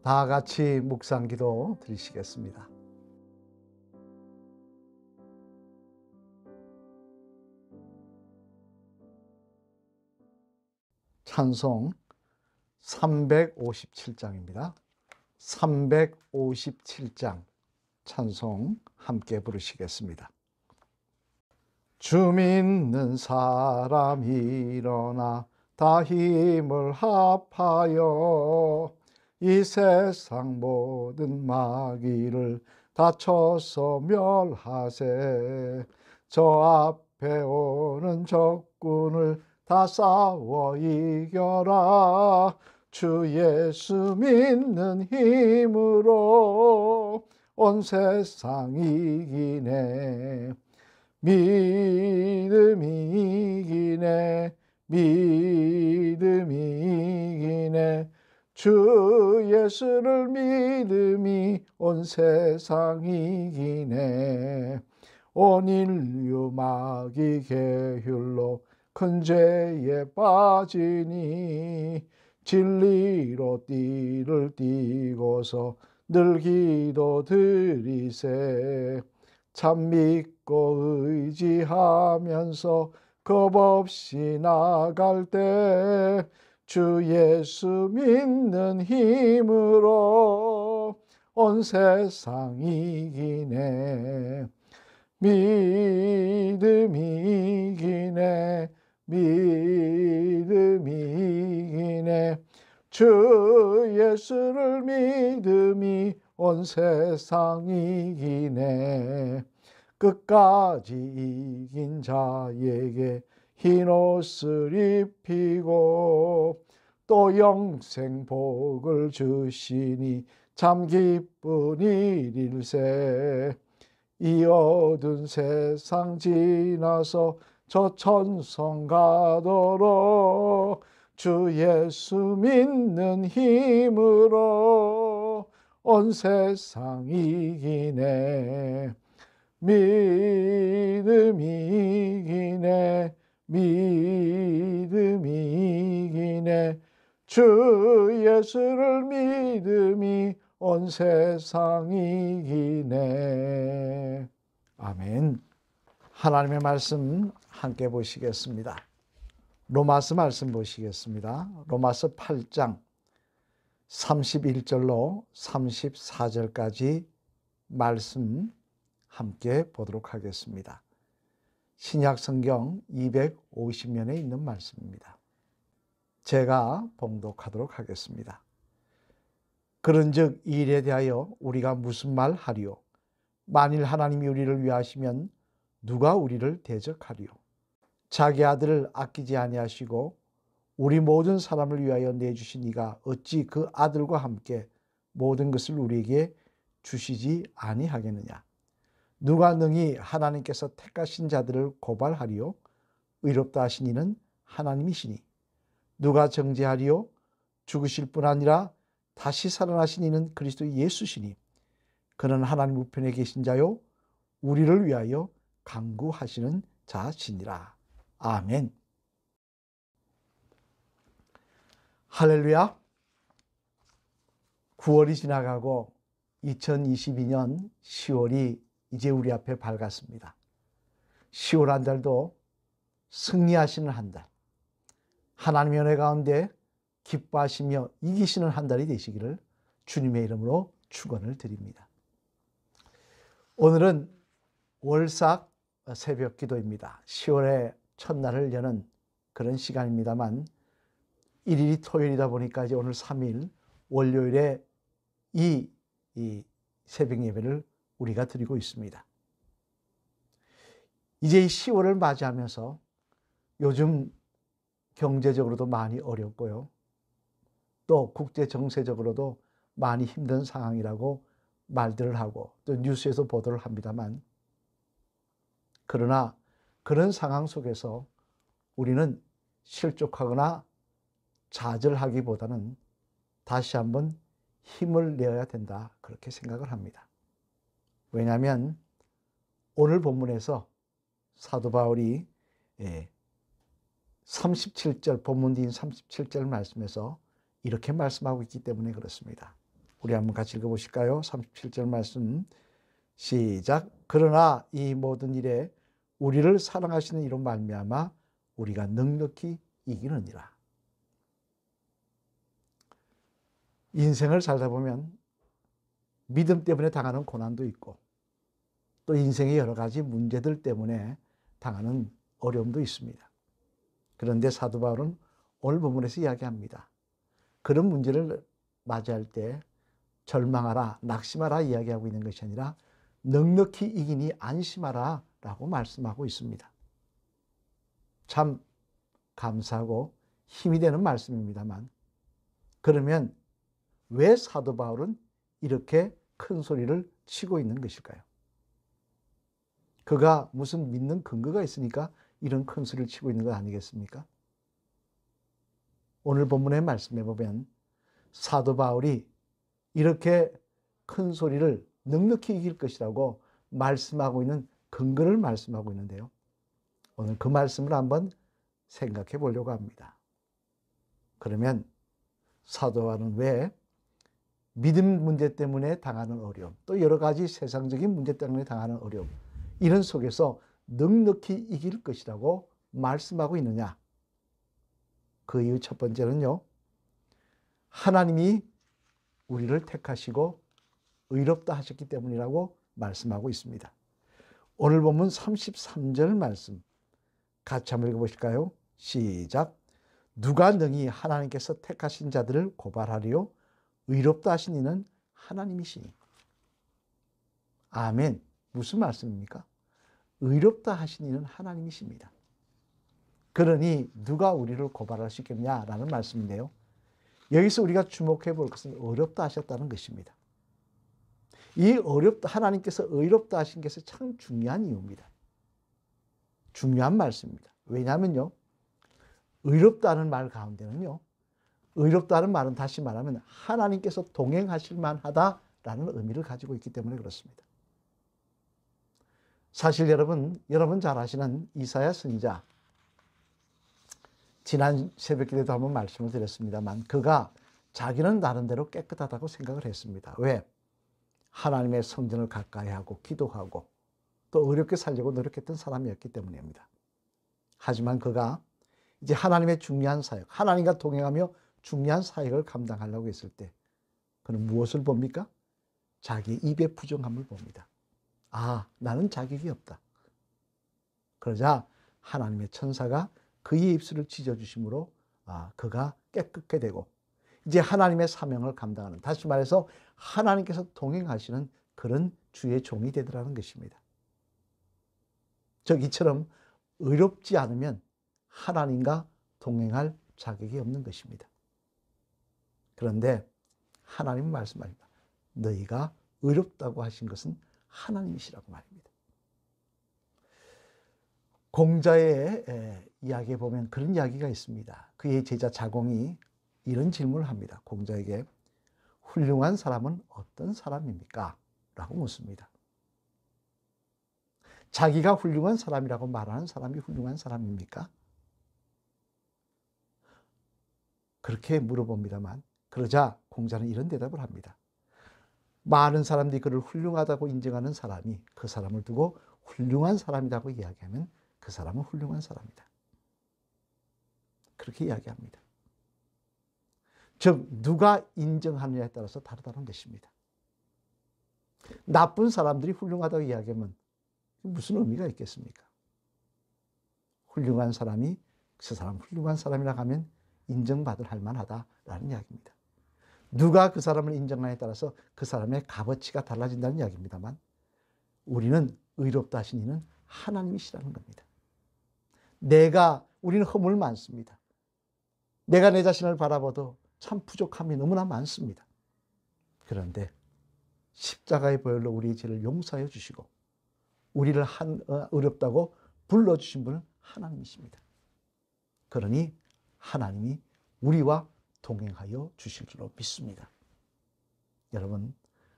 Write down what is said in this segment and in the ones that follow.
다 같이 묵상기도 드리시겠습니다. 찬송 357장입니다. 357장 찬송 함께 부르시겠습니다. 주 믿는 사람 일어나 다 힘을 합하여 이 세상 모든 마귀를 다쳐서 멸하세. 저 앞에 오는 적군을 다 싸워 이겨라. 주 예수 믿는 힘으로 온 세상 이기네. 믿음이 이기네. 믿음이 이기네. 주 예수를 믿음이 온 세상 이기네. 온 인류 마귀 계율로 큰 죄에 빠지니 진리로 띠를 띠고서 늘 기도 드리세. 참 믿고 의지하면서 겁없이 나갈 때 주 예수 믿는 힘으로 온 세상 이기네. 믿음이 이기네. 믿음이 이기네. 주 예수를 믿음이 온 세상 이기네. 끝까지 이긴 자에게 흰 옷을 입히고 또 영생 복을 주시니 참 기쁜 일일세. 이 어두운 세상 지나서 저 천성 가도록 주 예수 믿는 힘으로 온 세상 이기네. 믿음이 이기네. 믿음이 이기네. 주 예수를 믿음이 온 세상 이기네. 아멘. 하나님의 말씀 함께 보시겠습니다. 로마서 말씀 보시겠습니다. 로마서 8장 31절로 34절까지 말씀 함께 보도록 하겠습니다. 신약 성경 250면에 있는 말씀입니다. 제가 봉독하도록 하겠습니다. 그런즉 이 일에 대하여 우리가 무슨 말 하리요? 만일 하나님이 우리를 위하시면 누가 우리를 대적하리요? 자기 아들을 아끼지 아니하시고 우리 모든 사람을 위하여 내주신 이가 어찌 그 아들과 함께 모든 것을 우리에게 주시지 아니하겠느냐? 누가 능히 하나님께서 택하신 자들을 고발하리요? 의롭다 하신 이는 하나님이시니. 누가 정죄하리요? 죽으실 뿐 아니라 다시 살아나신 이는 그리스도 예수시니. 그는 하나님 우편에 계신 자요 우리를 위하여 간구하시는 자시니라. 아멘. 할렐루야. 9월이 지나가고 2022년 10월이 이제 우리 앞에 밝았습니다. 10월 한 달도 승리하시는 한 달, 하나님의 은혜 가운데 기뻐하시며 이기시는 한 달이 되시기를 주님의 이름으로 축원을 드립니다. 오늘은 월삭 새벽 기도입니다. 10월의 첫날을 여는 그런 시간입니다만 1일이 토요일이다 보니까 이제 오늘 3일 월요일에 이 새벽 예배를 우리가 드리고 있습니다. 이제 이 10월을 맞이하면서 요즘 경제적으로도 많이 어렵고요. 또 국제 정세적으로도 많이 힘든 상황이라고 말들을 하고 또 뉴스에서 보도를 합니다만, 그러나 그런 상황 속에서 우리는 실족하거나 좌절하기보다는 다시 한번 힘을 내어야 된다, 그렇게 생각을 합니다. 왜냐하면 오늘 본문에서 사도 바울이 37절 본문 뒤인 37절 말씀에서 이렇게 말씀하고 있기 때문에 그렇습니다. 우리 한번 같이 읽어보실까요? 37절 말씀 시작. 그러나 이 모든 일에 우리를 사랑하시는 이로 말미암아 우리가 넉넉히 이기느니라. 인생을 살다 보면 믿음 때문에 당하는 고난도 있고 또 인생의 여러 가지 문제들 때문에 당하는 어려움도 있습니다. 그런데 사도 바울은 오늘 본문에서 이야기합니다. 그런 문제를 맞이할 때 절망하라, 낙심하라 이야기하고 있는 것이 아니라 넉넉히 이기니 안심하라 라고 말씀하고 있습니다. 참 감사하고 힘이 되는 말씀입니다만, 그러면 왜 사도 바울은 이렇게 큰 소리를 치고 있는 것일까요? 그가 무슨 믿는 근거가 있으니까 이런 큰 소리를 치고 있는 것 아니겠습니까? 오늘 본문의 말씀에 보면 사도 바울이 이렇게 큰 소리를 넉넉히 이길 것이라고 말씀하고 있는 근거를 말씀하고 있는데요. 오늘 그 말씀을 한번 생각해 보려고 합니다. 그러면 사도 바울은 왜 믿음 문제 때문에 당하는 어려움, 또 여러 가지 세상적인 문제 때문에 당하는 어려움, 이런 속에서 넉넉히 이길 것이라고 말씀하고 있느냐? 그 이유 첫 번째는요, 하나님이 우리를 택하시고 의롭다 하셨기 때문이라고 말씀하고 있습니다. 오늘 본문 33절 말씀 같이 한번 읽어보실까요? 시작. 누가 능히 하나님께서 택하신 자들을 고발하리요? 의롭다 하신 이는 하나님이시니. 아멘. 무슨 말씀입니까? 의롭다 하신 이는 하나님이십니다. 그러니 누가 우리를 고발할 수 있겠냐라는 말씀인데요. 여기서 우리가 주목해 볼 것은 어렵다 하셨다는 것입니다. 이 어렵다, 하나님께서 의롭다 하신 것이 참 중요한 이유입니다. 중요한 말씀입니다. 왜냐하면요, 의롭다는 말 가운데는요, 의롭다는 말은 다시 말하면 하나님께서 동행하실 만하다라는 의미를 가지고 있기 때문에 그렇습니다. 사실 여러분 잘 아시는 이사야 선지자, 지난 새벽기도에도 한번 말씀을 드렸습니다만, 그가 자기는 나름대로 깨끗하다고 생각을 했습니다. 왜? 하나님의 성전을 가까이 하고 기도하고 또 어렵게 살려고 노력했던 사람이었기 때문입니다. 하지만 그가 이제 하나님의 중요한 사역, 하나님과 동행하며 중요한 사역을 감당하려고 했을 때 그는 무엇을 봅니까? 자기 입의 부정함을 봅니다. 아, 나는 자격이 없다. 그러자 하나님의 천사가 그의 입술을 찢어주심으로 그가 깨끗게 되고 이제 하나님의 사명을 감당하는, 다시 말해서 하나님께서 동행하시는 그런 주의 종이 되더라는 것입니다. 즉 이처럼 의롭지 않으면 하나님과 동행할 자격이 없는 것입니다. 그런데 하나님은 말씀합니다. 너희가 의롭다고 하신 것은 하나님이시라고 말입니다. 공자의 이야기에 보면 그런 이야기가 있습니다. 그의 제자 자공이 이런 질문을 합니다. 공자에게 훌륭한 사람은 어떤 사람입니까? 라고 묻습니다. 자기가 훌륭한 사람이라고 말하는 사람이 훌륭한 사람입니까? 그렇게 물어봅니다만, 그러자 공자는 이런 대답을 합니다. 많은 사람들이 그를 훌륭하다고 인정하는 사람이 그 사람을 두고 훌륭한 사람이라고 이야기하면 그 사람은 훌륭한 사람이다. 그렇게 이야기합니다. 즉 누가 인정하느냐에 따라서 다르다는 것입니다. 나쁜 사람들이 훌륭하다고 이야기하면 무슨 의미가 있겠습니까? 훌륭한 사람이 그 사람 훌륭한 사람이라고 하면 인정받을 할 만하다라는 이야기입니다. 누가 그 사람을 인정하느냐에 따라서 그 사람의 값어치가 달라진다는 이야기입니다만, 우리는 의롭다 하신 이는 하나님이시라는 겁니다. 우리는 허물 많습니다. 내가 내 자신을 바라봐도 참 부족함이 너무나 많습니다. 그런데 십자가의 보혈로 우리의 죄를 용서해 주시고 우리를 의롭다고 불러주신 분은 하나님이십니다. 그러니 하나님이 우리와 동행하여 주실 줄로 믿습니다. 여러분,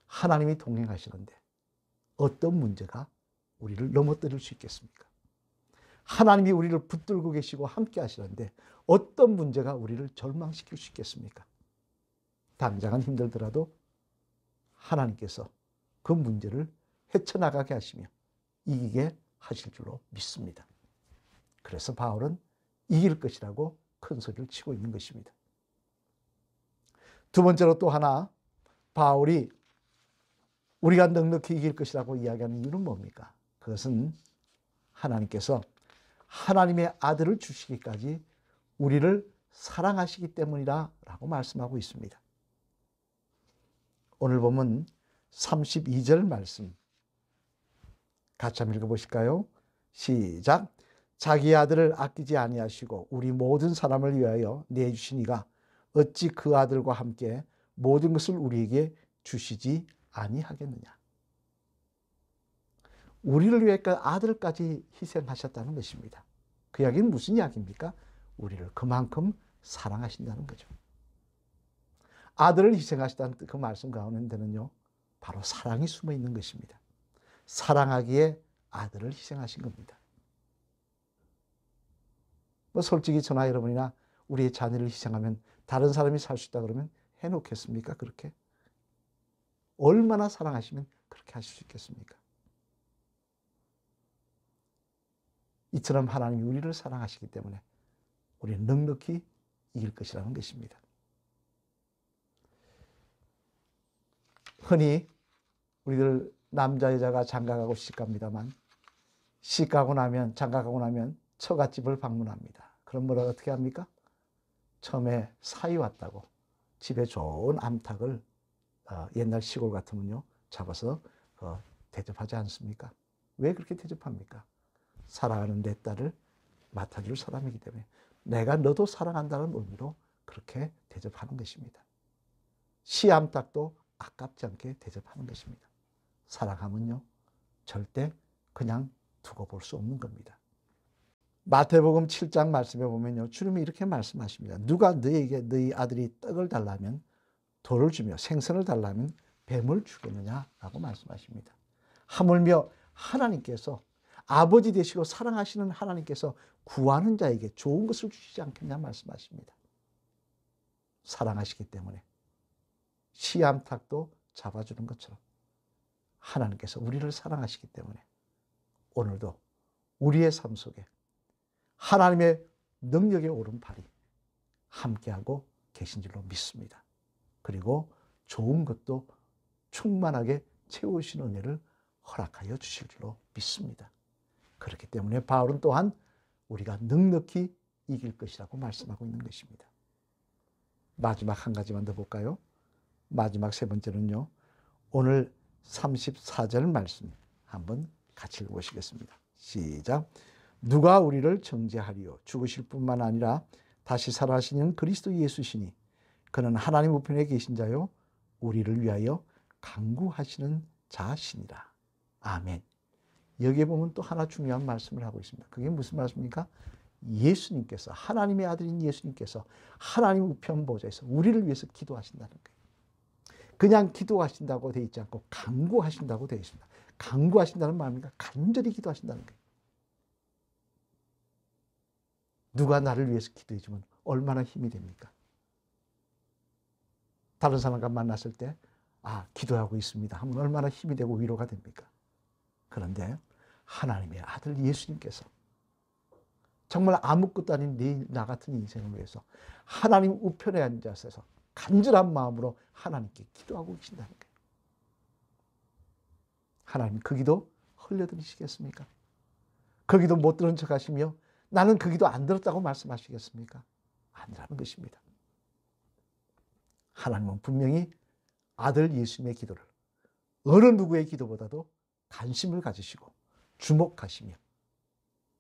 하나님이 동행하시는데 어떤 문제가 우리를 넘어뜨릴 수 있겠습니까? 하나님이 우리를 붙들고 계시고 함께 하시는데 어떤 문제가 우리를 절망시킬 수 있겠습니까? 당장은 힘들더라도 하나님께서 그 문제를 헤쳐나가게 하시며 이기게 하실 줄로 믿습니다. 그래서 바울은 이길 것이라고 큰 소리를 치고 있는 것입니다. 두 번째로 또 하나 바울이 우리가 넉넉히 이길 것이라고 이야기하는 이유는 뭡니까? 그것은 하나님께서 하나님의 아들을 주시기까지 우리를 사랑하시기 때문이라고 말씀하고 있습니다. 오늘 보면 32절 말씀 같이 한번 읽어보실까요? 시작. 자기 아들을 아끼지 아니하시고 우리 모든 사람을 위하여 내주시니가 어찌 그 아들과 함께 모든 것을 우리에게 주시지 아니하겠느냐. 우리를 위해 그 아들까지 희생하셨다는 것입니다. 그 이야기는 무슨 이야기입니까? 우리를 그만큼 사랑하신다는 거죠. 아들을 희생하시다는 그 말씀 가운데는요, 바로 사랑이 숨어 있는 것입니다. 사랑하기에 아들을 희생하신 겁니다. 솔직히 저나 여러분이나 우리의 자녀를 희생하면 다른 사람이 살 수 있다 그러면 해놓겠습니까? 그렇게? 얼마나 사랑하시면 그렇게 하실 수 있겠습니까? 이처럼 하나님이 우리를 사랑하시기 때문에 우리는 넉넉히 이길 것이라는 것입니다. 흔히 우리들 남자 여자가 장가가고 시집갑니다만 시집가고 나면 장가가고 나면 처갓집을 방문합니다. 그럼 뭐라 어떻게 합니까? 처음에 사위 왔다고 집에 좋은 암탉을 옛날 시골 같으면요 잡아서 대접하지 않습니까? 왜 그렇게 대접합니까? 사랑하는 내 딸을 맡아줄 사람이기 때문에 내가 너도 사랑한다는 의미로 그렇게 대접하는 것입니다. 시암탉도 아깝지 않게 대접하는 것입니다. 사랑하면요 절대 그냥 두고 볼 수 없는 겁니다. 마태복음 7장 말씀에 보면요 주님이 이렇게 말씀하십니다. 누가 너에게 너희 아들이 떡을 달라면 돌을 주며 생선을 달라면 뱀을 주겠느냐라고 말씀하십니다. 하물며 하나님께서 아버지 되시고 사랑하시는 하나님께서 구하는 자에게 좋은 것을 주시지 않겠냐 말씀하십니다. 사랑하시기 때문에 시암탉도 잡아주는 것처럼 하나님께서 우리를 사랑하시기 때문에 오늘도 우리의 삶 속에 하나님의 능력의 오른팔이 함께하고 계신 줄로 믿습니다. 그리고 좋은 것도 충만하게 채우신 은혜를 허락하여 주실 줄로 믿습니다. 그렇기 때문에 바울은 또한 우리가 넉넉히 이길 것이라고 말씀하고 있는 것입니다. 마지막 한 가지만 더 볼까요? 마지막 세 번째는요. 오늘 34절 말씀 한번 같이 읽어보시겠습니다. 시작. 누가 우리를 정죄하리요? 죽으실 뿐만 아니라 다시 살아나시는 그리스도 예수시니 그는 하나님 우편에 계신 자요 우리를 위하여 간구하시는 자시니라. 아멘. 여기에 보면 또 하나 중요한 말씀을 하고 있습니다. 그게 무슨 말씀입니까? 예수님께서 하나님의 아들인 예수님께서 하나님 우편 보좌에서 우리를 위해서 기도하신다는 거예요. 그냥 기도하신다고 되어 있지 않고 간구하신다고 되어 있습니다. 간구하신다는 말입니까? 간절히 기도하신다는 거예요. 누가 나를 위해서 기도해 주면 얼마나 힘이 됩니까? 다른 사람과 만났을 때 기도하고 있습니다 하면 얼마나 힘이 되고 위로가 됩니까? 그런데 하나님의 아들 예수님께서 정말 아무것도 아닌 나 같은 인생을 위해서 하나님 우편에 앉아서 간절한 마음으로 하나님께 기도하고 계신다는 거예요. 하나님 그 기도 흘려드리시겠습니까? 그 기도 못 들은 척 하시며 나는 그 기도 안 들었다고 말씀하시겠습니까? 아니라는 것입니다. 하나님은 분명히 아들 예수님의 기도를 어느 누구의 기도보다도 관심을 가지시고 주목하시며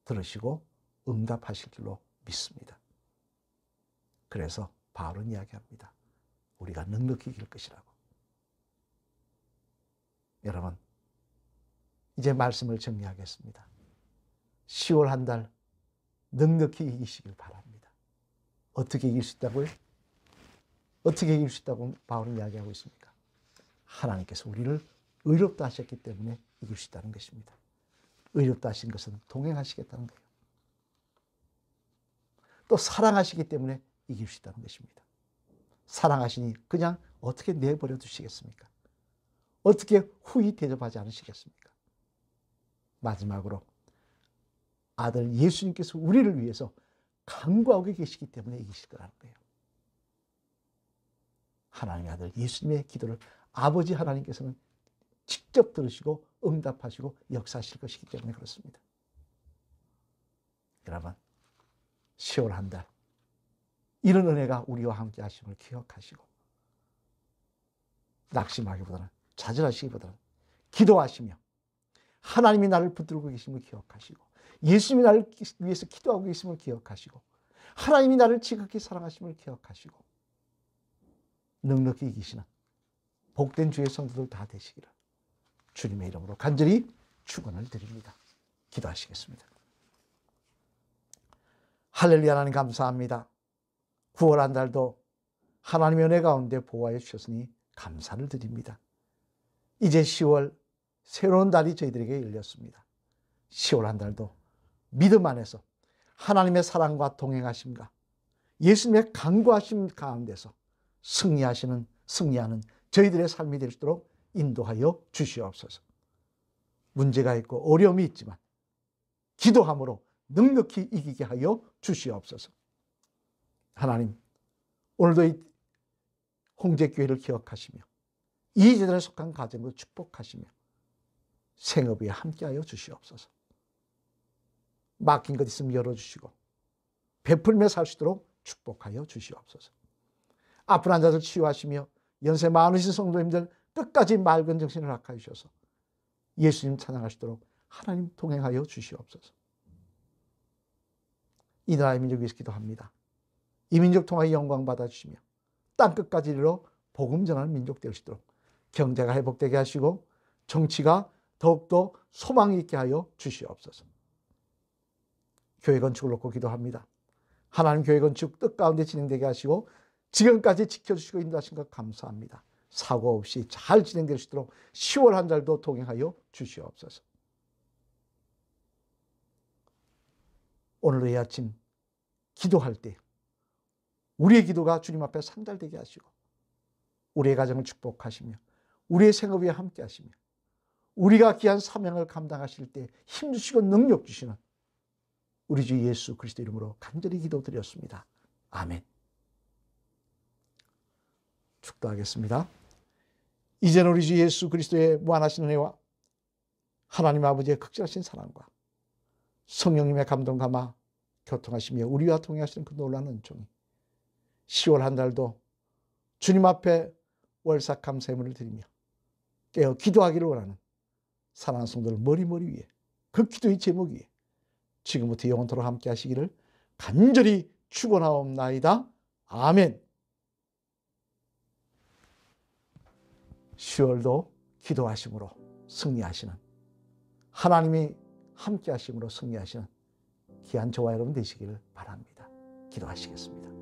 들으시고 응답하실 줄로 믿습니다. 그래서 바울은 이야기합니다. 우리가 넉넉히 이길 것이라고. 여러분, 이제 말씀을 정리하겠습니다. 10월 한 달 넉넉히 이기시길 바랍니다. 어떻게 이길 수 있다고요? 어떻게 이길 수 있다고 바울은 이야기하고 있습니까? 하나님께서 우리를 의롭다 하셨기 때문에 이길 수 있다는 것입니다. 의롭다 하신 것은 동행하시겠다는 거예요. 또 사랑하시기 때문에 이길 수 있다는 것입니다. 사랑하시니 그냥 어떻게 내버려 두시겠습니까? 어떻게 후히 대접하지 않으시겠습니까? 마지막으로 아들 예수님께서 우리를 위해서 간구하고 계시기 때문에 이기실 거라는 거예요. 하나님의 아들 예수님의 기도를 아버지 하나님께서는 직접 들으시고 응답하시고 역사하실 것이기 때문에 그렇습니다. 여러분, 10월 한 달 이런 은혜가 우리와 함께 하심을 기억하시고 낙심하기보다는 좌절하시기보다는 기도하시며 하나님이 나를 붙들고 계심을 기억하시고 예수님이 나를 위해서 기도하고 계심을 기억하시고 하나님이 나를 지극히 사랑하심을 기억하시고 넉넉히 이기시는 복된 주의 성도들 다 되시기를 주님의 이름으로 간절히 축원을 드립니다. 기도하시겠습니다. 할렐루야. 하나님 감사합니다. 9월 한 달도 하나님의 은혜 가운데 보호하여 주셨으니 감사를 드립니다. 이제 10월 새로운 달이 저희들에게 열렸습니다. 10월 한 달도 믿음 안에서 하나님의 사랑과 동행하심과 예수님의 간구하심 가운데서 승리하는 저희들의 삶이 될 수 있도록 인도하여 주시옵소서. 문제가 있고 어려움이 있지만 기도함으로 넉넉히 이기게 하여 주시옵소서. 하나님, 오늘도 이 홍제교회를 기억하시며 이 제단에 속한 가정을 축복하시며 생업에 함께하여 주시옵소서. 막힌 것 있으면 열어주시고 베풀며 살 수 있도록 축복하여 주시옵소서. 아픈 환자들 치유하시며 연세 많으신 성도님들 끝까지 맑은 정신을 갖게 하셔서 예수님 찬양하시도록 하나님 동행하여 주시옵소서. 이 나라의 민족 위해서 기도합니다. 이 민족 통하여 영광 받아주시며 땅끝까지 이르러 복음 전하는 민족 될 수 있도록 경제가 회복되게 하시고 정치가 더욱더 소망이 있게 하여 주시옵소서. 교회 건축을 놓고 기도합니다. 하나님 교회 건축 뜻 가운데 진행되게 하시고 지금까지 지켜주시고 인도하신 것 감사합니다. 사고 없이 잘 진행될 수 있도록 10월 한 달도 동행하여 주시옵소서. 오늘도 이 아침 기도할 때 우리의 기도가 주님 앞에 상달되게 하시고 우리의 가정을 축복하시며 우리의 생업에 함께 하시며 우리가 귀한 사명을 감당하실 때 힘주시고 능력 주시는 우리 주 예수 그리스도 이름으로 간절히 기도드렸습니다. 아멘. 축도하겠습니다. 이제는 우리 주 예수 그리스도의 무한하신 은혜와 하나님 아버지의 극진하신 사랑과 성령님의 감동 감화 교통하시며 우리와 동행하시는 그 놀라운 은총이 10월 한 달도 주님 앞에 월삭 감사의문을 드리며 깨어 기도하기를 원하는 사랑하는 성도들 머리 위에 그 기도의 제목 위에 지금부터 영원토록 함께 하시기를 간절히 축원하옵나이다. 아멘. 10월도 기도하심으로 승리하시는 하나님이 함께 하심으로 승리하시는 귀한 저와 여러분 되시기를 바랍니다. 기도하시겠습니다.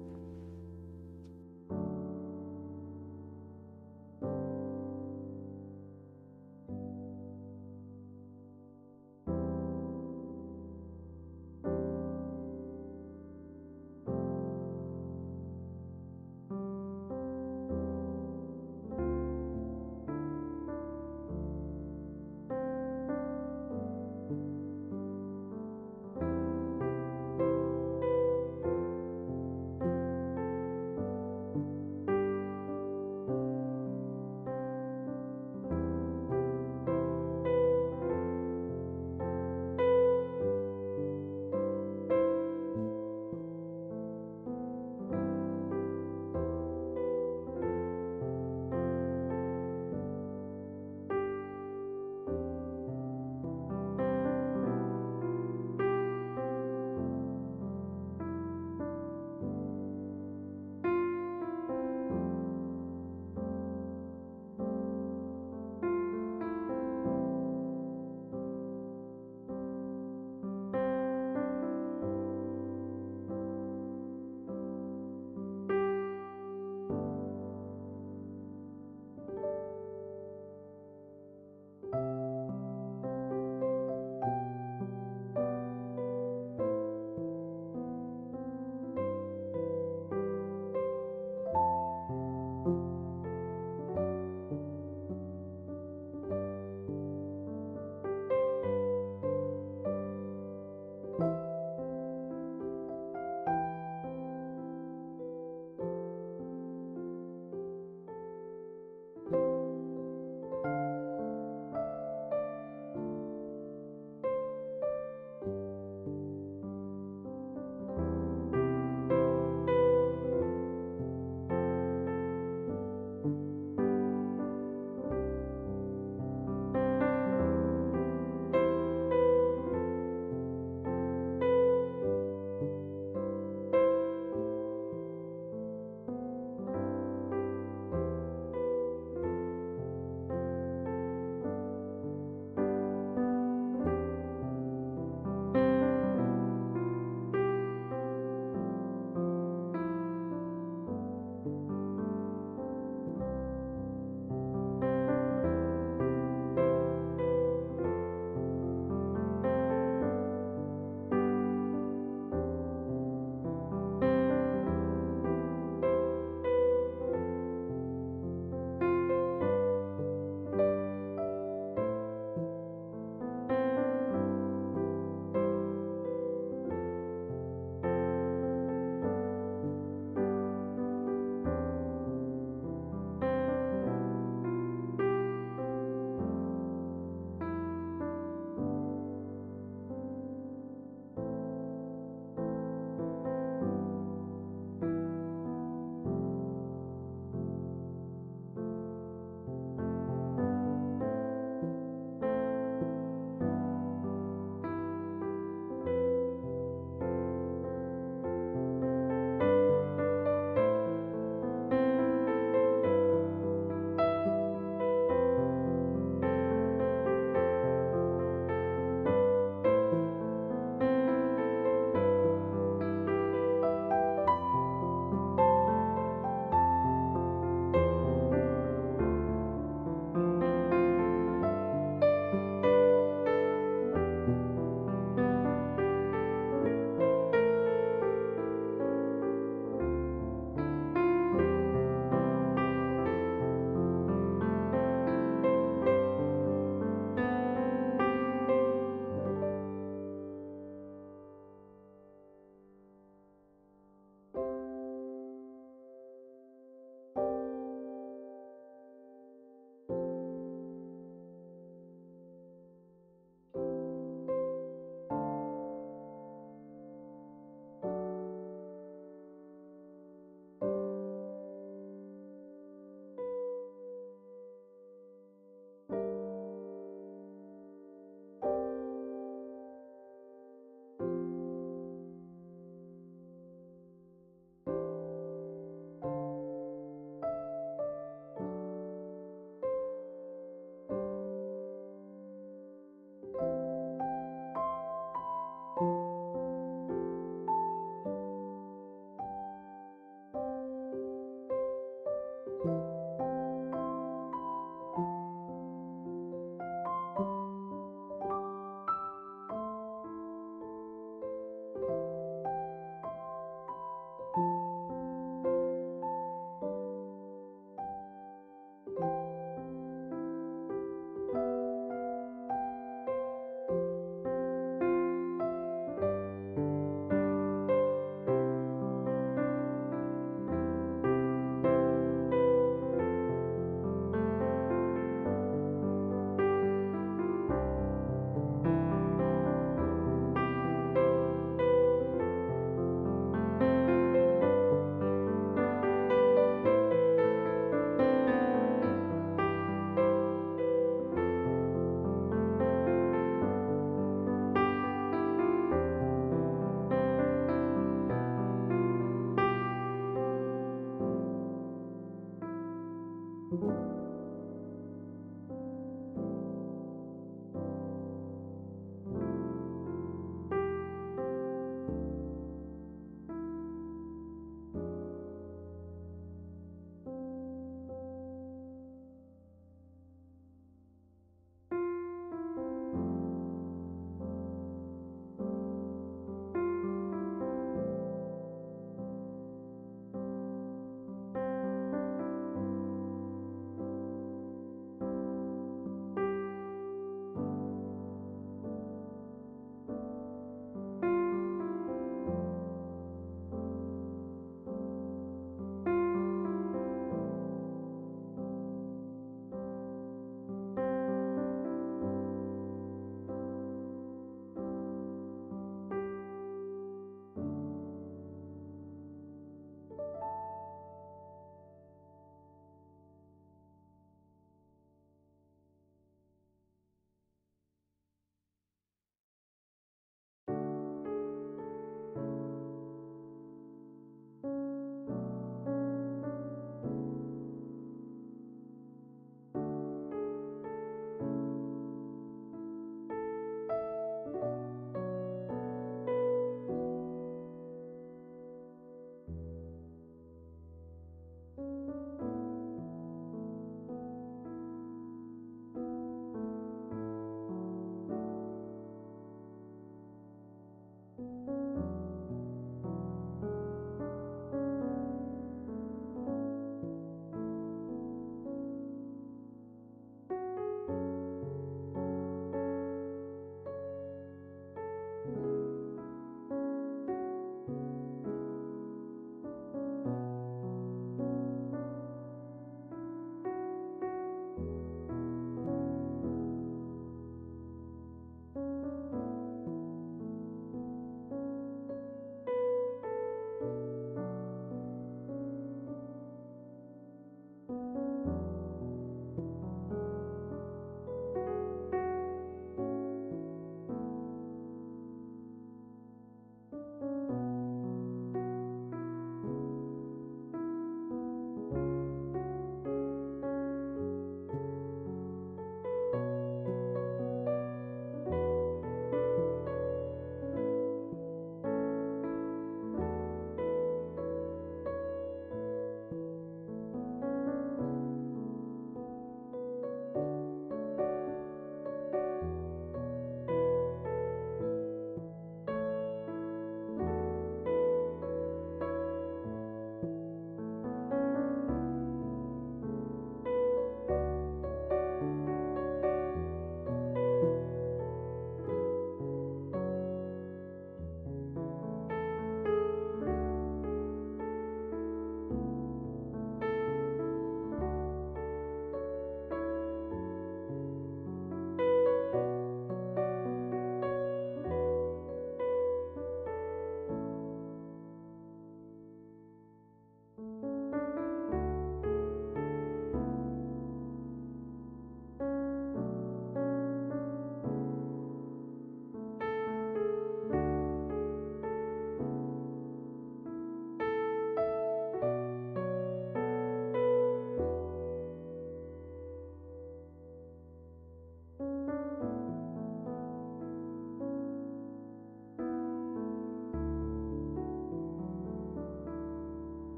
you.